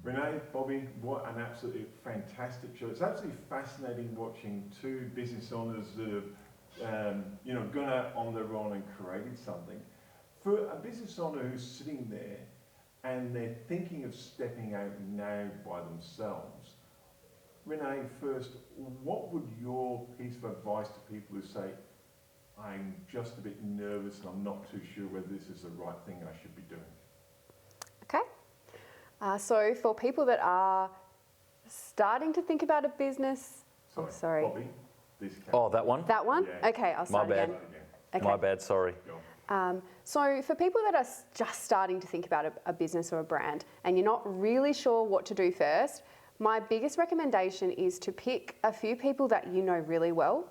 Renae, Bobby, what an absolutely fantastic show. It's absolutely fascinating watching two business owners that have, gone out on their own and created something. For a business owner who's sitting there and they're thinking of stepping out now by themselves, Renae, first, what would your piece of advice to people who say, I'm just a bit nervous and I'm not too sure whether this is the right thing I should be doing? Okay. So for people that are starting to think about a business... Sorry. Bobby, that one? That one? Yeah. Okay, I'll start again. Okay. My bad, sorry. So for people that are just starting to think about a business or a brand and you're not really sure what to do first, my biggest recommendation is to pick a few people that you know really well.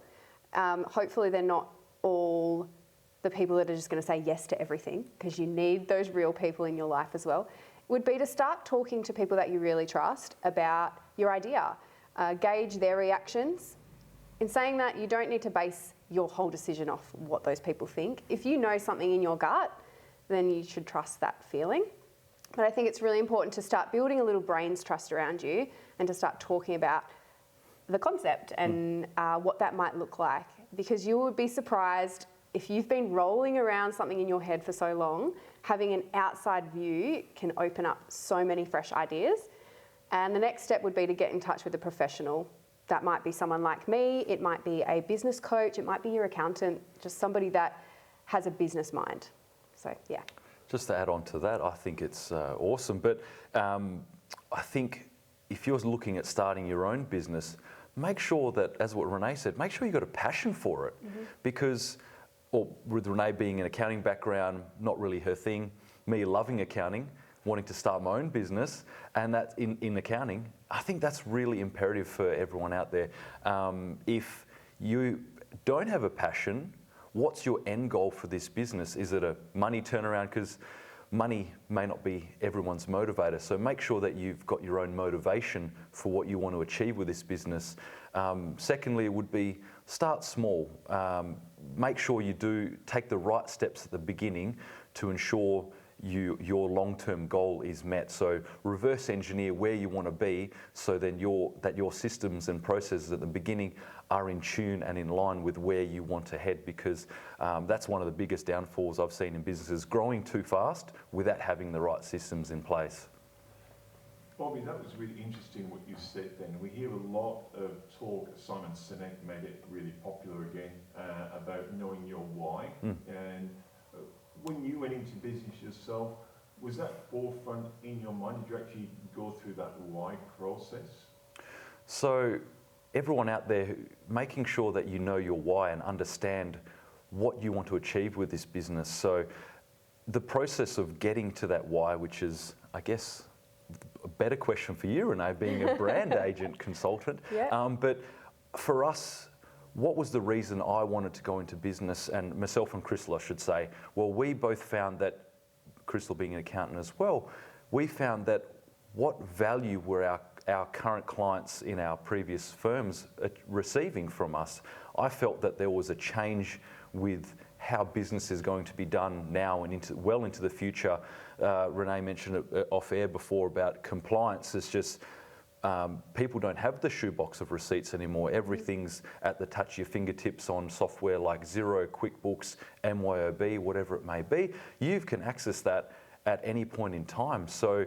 Hopefully they're not all the people that are just going to say yes to everything, because you need those real people in your life as well. Would be to start talking to people that you really trust about your idea. Gauge their reactions. In saying that, you don't need to base your whole decision off what those people think. If you know something in your gut, then you should trust that feeling. But I think it's really important to start building a little brains trust around you and to start talking about the concept and what that might look like. Because you would be surprised if you've been rolling around something in your head for so long, having an outside view can open up so many fresh ideas. And the next step would be to get in touch with a professional. That might be someone like me, it might be a business coach, it might be your accountant, just somebody that has a business mind. So, yeah. Just to add on to that, I think it's awesome. But I think if you're looking at starting your own business, make sure that, as what Renae said, make sure you've got a passion for it. Because, with Renae being an accounting background, not really her thing, me loving accounting, wanting to start my own business, and that in accounting, I think that's really imperative for everyone out there. If you don't have a passion, what's your end goal for this business? Is it a money turnaround? Because money may not be everyone's motivator. So make sure that you've got your own motivation for what you want to achieve with this business. Secondly, it would be start small. Make sure you do take the right steps at the beginning to ensure your long-term goal is met. So reverse engineer where you want to be, so then your systems and processes at the beginning are in tune and in line with where you want to head, because that's one of the biggest downfalls I've seen in businesses, growing too fast without having the right systems in place. Bobby, that was really interesting what you said then. We hear a lot of talk, Simon Sinek made it really popular again, about knowing your why. And when you went into business yourself, was that forefront in your mind? Did you actually go through that why process? So everyone out there, making sure that you know your why and understand what you want to achieve with this business. So the process of getting to that why, which is, I guess, a better question for you, Renae, being a brand agent consultant. Yeah. But for us, what was the reason I wanted to go into business? And myself and Crystal, I should say, well, we both found that, Crystal being an accountant as well, we found that what value were our current clients in our previous firms receiving from us. I felt that there was a change with how business is going to be done now and well into the future. Renae mentioned it off air before about compliance. It's just people don't have the shoebox of receipts anymore. Everything's at the touch of your fingertips on software like Xero, QuickBooks, MYOB, whatever it may be. You can access that at any point in time. So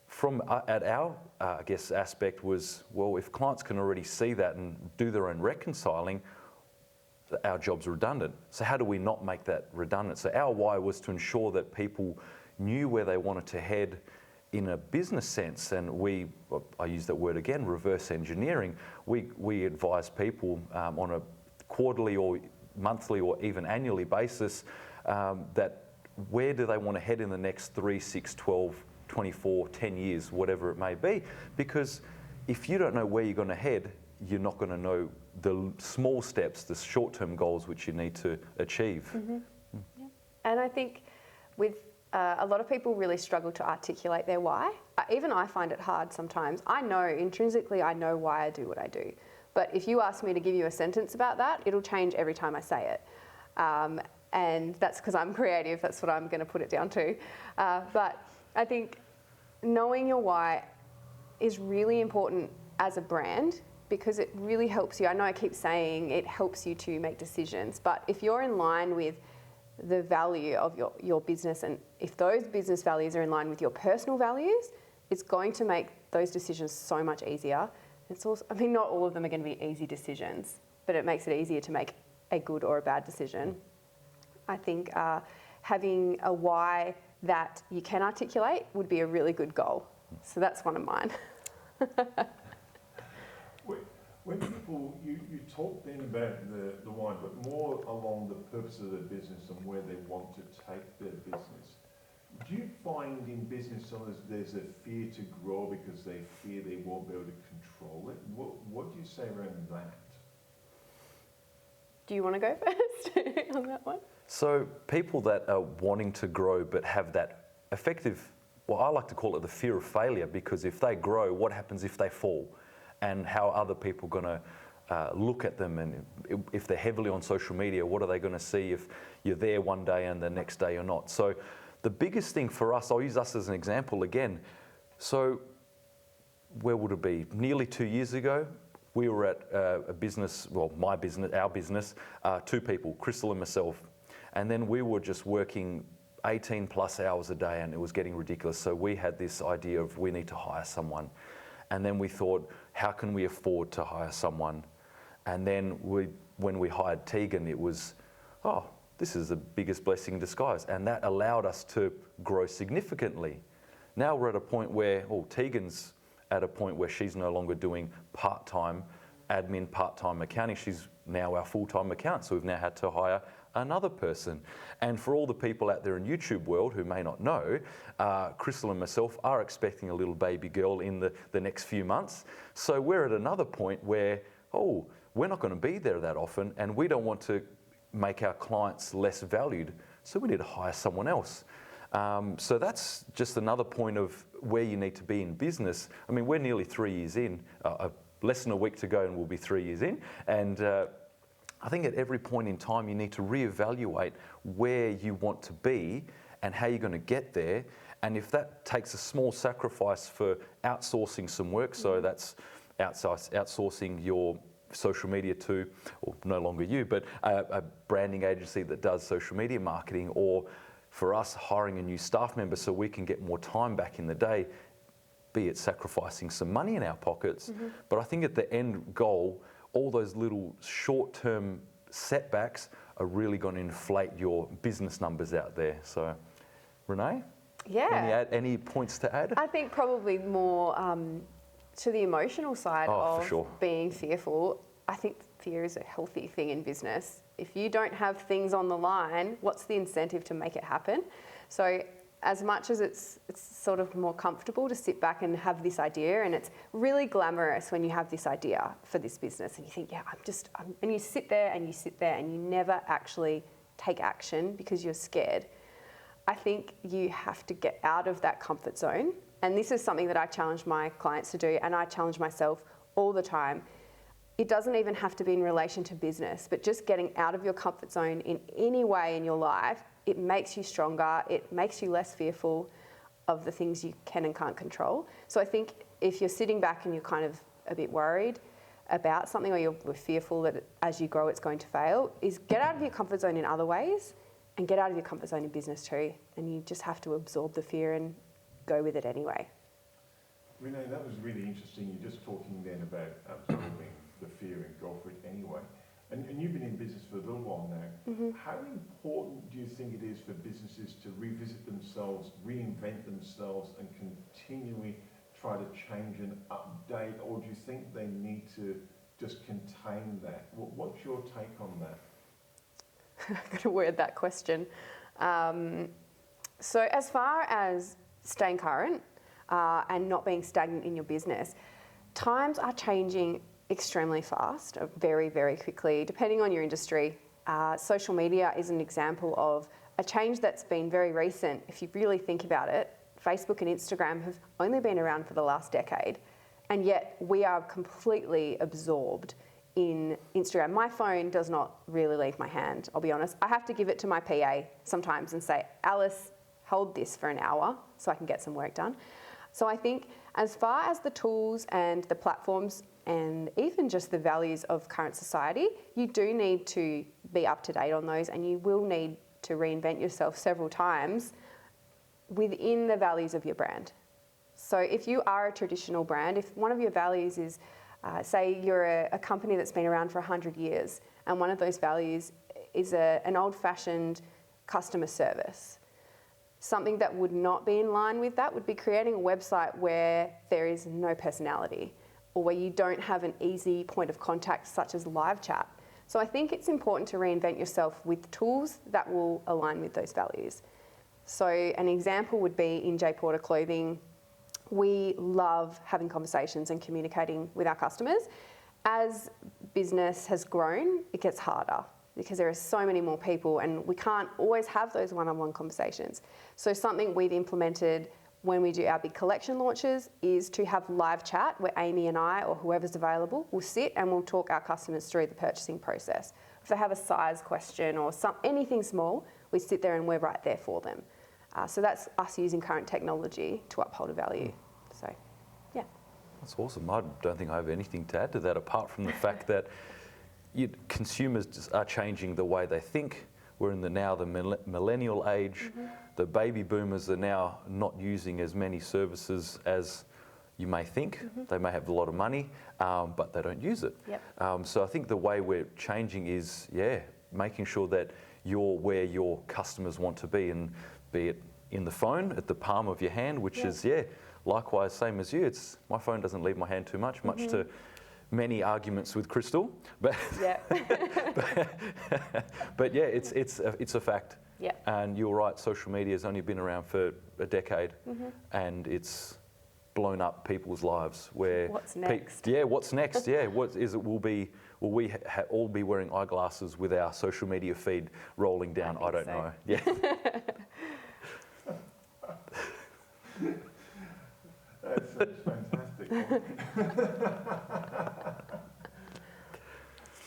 from at our I guess aspect was, well, if clients can already see that and do their own reconciling, our job's redundant. So how do we not make that redundant? So our why was to ensure that people knew where they wanted to head in a business sense, and I use that word again, reverse engineering. We advise people on a quarterly or monthly or even annually basis that where do they want to head in the next 3, 6, 12, 24, 10 years, whatever it may be. Because if you don't know where you're going to head, you're not going to know the small steps, the short-term goals which you need to achieve. Yeah. And I think with a lot of people really struggle to articulate their why. Even I find it hard sometimes. I know, intrinsically, I know why I do what I do. But if you ask me to give you a sentence about that, it'll change every time I say it. And that's because I'm creative, that's what I'm going to put it down to. But I think knowing your why is really important as a brand because it really helps you. I know I keep saying it helps you to make decisions, but if you're in line with the value of your business, and if those business values are in line with your personal values, it's going to make those decisions so much easier. It's also, I mean, not all of them are going to be easy decisions, but it makes it easier to make a good or a bad decision. I think having a why that you can articulate would be a really good goal. So that's one of mine. When people, you talk then about the why, but more along the purpose of their business and where they want to take their business. Do you find in business owners there's a fear to grow because they fear they won't be able to control it? What do you say around that? Do you want to go first on that one? So people that are wanting to grow but have that effective, well, I like to call it the fear of failure, because if they grow, what happens if they fall? And how are other people going to look at them? And if they're heavily on social media, what are they going to see if you're there one day and the next day you're not? So the biggest thing for us, I'll use us as an example again. So where would it be? Nearly 2 years ago, we were at a business, well, my business, our business, 2 people, Crystal and myself. And then we were just working 18 plus hours a day, and it was getting ridiculous. So we had this idea of we need to hire someone. And then we thought, how can we afford to hire someone? And then when we hired Tegan, it was, oh, this is the biggest blessing in disguise. And that allowed us to grow significantly. Now we're at a point where, Tegan's at a point where she's no longer doing part-time admin, part-time accounting. She's now our full-time accountant. So we've now had to hire another person. And for all the people out there in YouTube world who may not know, Crystal and myself are expecting a little baby girl in the next few months. So we're at another point where, we're not going to be there that often, and we don't want to make our clients less valued, so we need to hire someone else. So that's just another point of where you need to be in business. I mean, we're nearly 3 years in, less than a week to go and we'll be 3 years in. And I think at every point in time, you need to reevaluate where you want to be and how you're going to get there. And if that takes a small sacrifice for outsourcing some work, so that's outsourcing your social media to, or no longer you, but a branding agency that does social media marketing, or for us, hiring a new staff member so we can get more time back in the day, be it sacrificing some money in our pockets. But I think at the end goal, all those little short-term setbacks are really going to inflate your business numbers out there. So, Renae? Yeah. Any points to add? I think probably more to the emotional side of being fearful. I think fear is a healthy thing in business. If you don't have things on the line, what's the incentive to make it happen? So as much as it's sort of more comfortable to sit back and have this idea, and it's really glamorous when you have this idea for this business and you think, and you sit there and you never actually take action because you're scared. I think you have to get out of that comfort zone. And this is something that I challenge my clients to do, and I challenge myself all the time. It doesn't even have to be in relation to business, but just getting out of your comfort zone in any way in your life, it makes you stronger, it makes you less fearful of the things you can and can't control. So I think if you're sitting back and you're kind of a bit worried about something, or you're fearful that as you grow it's going to fail, is get out of your comfort zone in other ways and get out of your comfort zone in business too. And you just have to absorb the fear and go with it anyway. Renae, that was really interesting. You're just talking then about absorbing the fear and go for it anyway. And you've been in business for a little while now. How important do you think it is for businesses to revisit themselves, reinvent themselves, and continually try to change and update? Or do you think they need to just contain that? What's your take on that? I've got to word that question. So as far as staying current and not being stagnant in your business, times are changing extremely fast, very, very quickly, depending on your industry. Social media is an example of a change that's been very recent. If you really think about it, Facebook and Instagram have only been around for the last decade, and yet we are completely absorbed in Instagram. My phone does not really leave my hand, I'll be honest. I have to give it to my PA sometimes and say, Alice, hold this for an hour so I can get some work done. So I think As far as the tools and the platforms and even just the values of current society, you do need to be up to date on those, and you will need to reinvent yourself several times within the values of your brand. So if you are a traditional brand, if one of your values is, say you're a company that's been around for 100 years, and one of those values is an old-fashioned customer service, something that would not be in line with that would be creating a website where there is no personality, or where you don't have an easy point of contact such as live chat. So I think it's important to reinvent yourself with tools that will align with those values. So an example would be in J Porter Clothing. We love having conversations and communicating with our customers. As business has grown, it gets harder because there are so many more people and we can't always have those one-on-one conversations. So something we've implemented when we do our big collection launches is to have live chat where Amy and I, or whoever's available, will sit and we'll talk our customers through the purchasing process. If they have a size question or anything small, we sit there and we're right there for them. So that's us using current technology to uphold a value. So, yeah. That's awesome. I don't think I have anything to add to that apart from the fact that consumers are changing the way they think. We're in the millennial age. Mm-hmm. The baby boomers are now not using as many services as you may think. Mm-hmm. They may have a lot of money, but they don't use it. Yep. So I think the way we're changing is, making sure that you're where your customers want to be, and be it in the phone, at the palm of your hand, which is, likewise, same as you. My phone doesn't leave my hand too much to many arguments with Crystal, but Yeah. but yeah, it's a fact. Yeah. And you're right, social media has only been around for a decade, and it's blown up people's lives. Where What's next? What's next? What is it? Will we all be wearing eyeglasses with our social media feed rolling down? I don't know. Yeah. That's fantastic.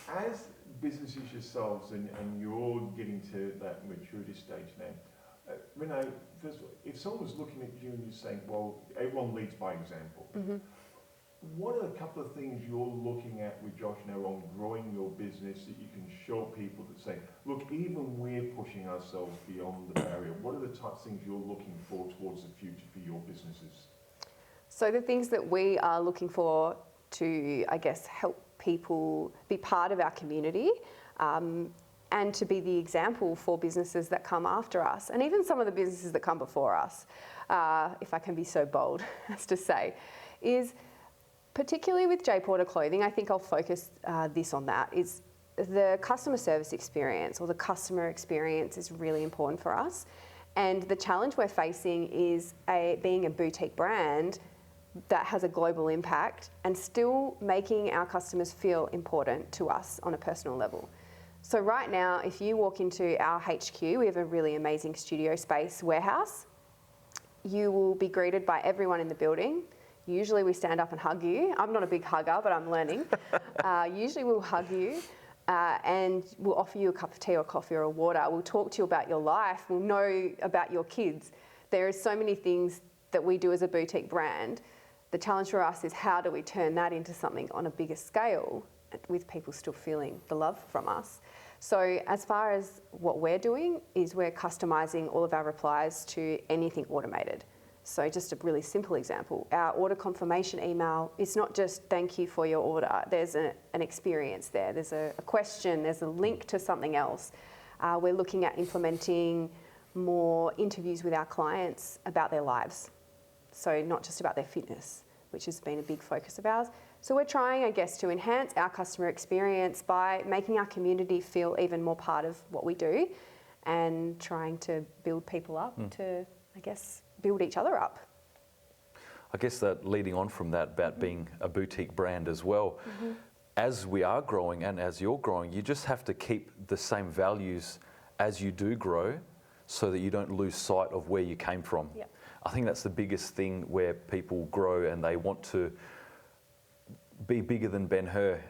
As businesses yourselves and you're getting to that maturity stage now, Renae, first of all, if someone was looking at you and you're saying, well, everyone leads by example, what are a couple of things you're looking at with Josh now on growing your business that you can show people that say, look, even we're pushing ourselves beyond the barrier? What are the types of things you're looking for towards the future for your businesses? So the things that we are looking for to, I guess, help people be part of our community, and to be the example for businesses that come after us, and even some of the businesses that come before us, if I can be so bold as to say, is particularly with J Porter Clothing, I think I'll focus this on that, is the customer service experience, or the customer experience, is really important for us. And the challenge we're facing is being a boutique brand that has a global impact and still making our customers feel important to us on a personal level. So right now, if you walk into our HQ, we have a really amazing studio space warehouse. You will be greeted by everyone in the building. Usually we stand up and hug you. I'm not a big hugger, but I'm learning. Usually we'll hug you and we'll offer you a cup of tea or coffee or water. We'll talk to you about your life. We'll know about your kids. There are so many things that we do as a boutique brand. The challenge for us is how do we turn that into something on a bigger scale with people still feeling the love from us. So as far as what we're doing is we're customising all of our replies to anything automated. So just a really simple example, our order confirmation email, it's not just thank you for your order. There's an experience there. There's a question, there's a link to something else. We're looking at implementing more interviews with our clients about their lives. So not just about their fitness, which has been a big focus of ours. So we're trying, I guess, to enhance our customer experience by making our community feel even more part of what we do and trying to build people up to, I guess, build each other up. I guess that leading on from that about being a boutique brand as well, as we are growing and as you're growing, you just have to keep the same values as you do grow so that you don't lose sight of where you came from. Yep. I think that's the biggest thing where people grow and they want to be bigger than Ben-Hur,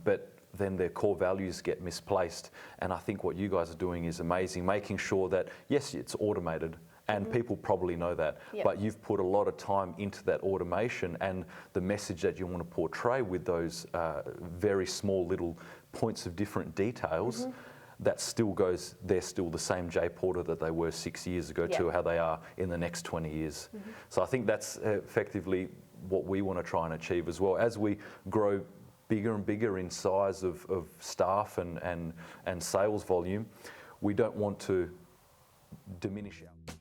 but then their core values get misplaced. And I think what you guys are doing is amazing, making sure that, yes, it's automated And people probably know that, Yep. but you've put a lot of time into that automation and the message that you want to portray with those very small little points of different details. That still goes, they're still the same J Porter that they were 6 years ago Yep. to how they are in the next 20 years. So I think that's effectively what we want to try and achieve as well. As we grow bigger and bigger in size of staff and sales volume, we don't want to diminish our